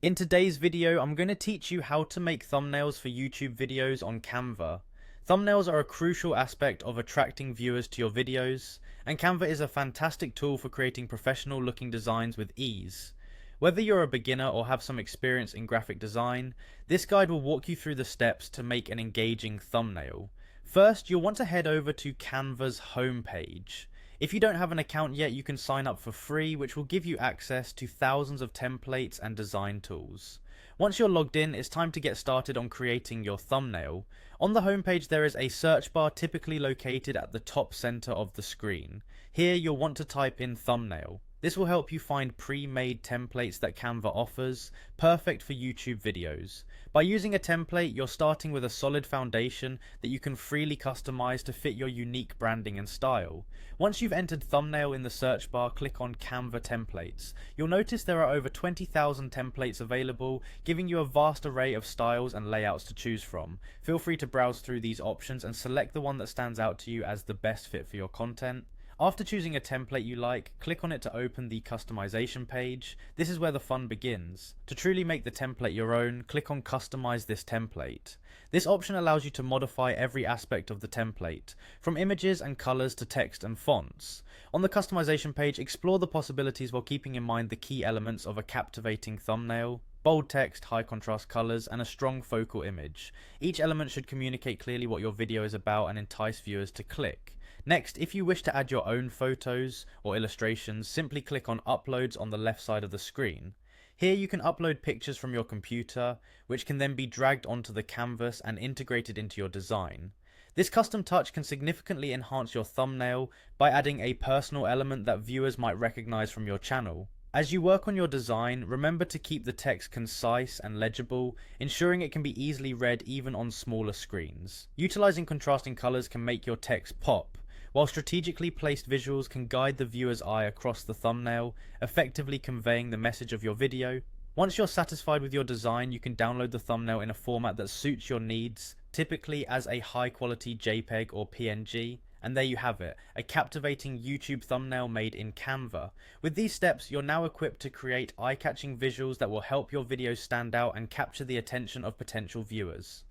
In today's video, I'm going to teach you how to make thumbnails for YouTube videos on Canva. Thumbnails are a crucial aspect of attracting viewers to your videos, and Canva is a fantastic tool for creating professional looking designs with ease. Whether you're a beginner or have some experience in graphic design, this guide will walk you through the steps to make an engaging thumbnail. First, you'll want to head over to Canva's homepage. If you don't have an account yet, you can sign up for free, which will give you access to thousands of templates and design tools. Once you're logged in, it's time to get started on creating your thumbnail. On the homepage, there is a search bar typically located at the top center of the screen. Here, you'll want to type in thumbnail. This will help you find pre-made templates that Canva offers, perfect for YouTube videos. By using a template, you're starting with a solid foundation that you can freely customize to fit your unique branding and style. Once you've entered thumbnail in the search bar, click on Canva templates. You'll notice there are over 20,000 templates available, giving you a vast array of styles and layouts to choose from. Feel free to browse through these options and select the one that stands out to you as the best fit for your content. After choosing a template you like, click on it to open the customization page. This is where the fun begins. To truly make the template your own, click on Customize this template. This option allows you to modify every aspect of the template, from images and colors to text and fonts. On the customization page, explore the possibilities while keeping in mind the key elements of a captivating thumbnail. Bold text, high contrast colors, and a strong focal image. Each element should communicate clearly what your video is about and entice viewers to click. Next, if you wish to add your own photos or illustrations, simply click on Uploads on the left side of the screen. Here you can upload pictures from your computer, which can then be dragged onto the canvas and integrated into your design. This custom touch can significantly enhance your thumbnail by adding a personal element that viewers might recognize from your channel. As you work on your design, remember to keep the text concise and legible, ensuring it can be easily read even on smaller screens. Utilizing contrasting colors can make your text pop, while strategically placed visuals can guide the viewer's eye across the thumbnail, effectively conveying the message of your video. Once you're satisfied with your design, you can download the thumbnail in a format that suits your needs, typically as a high-quality JPEG or PNG. And there you have it, a captivating YouTube thumbnail made in Canva. With these steps, you're now equipped to create eye-catching visuals that will help your videos stand out and capture the attention of potential viewers.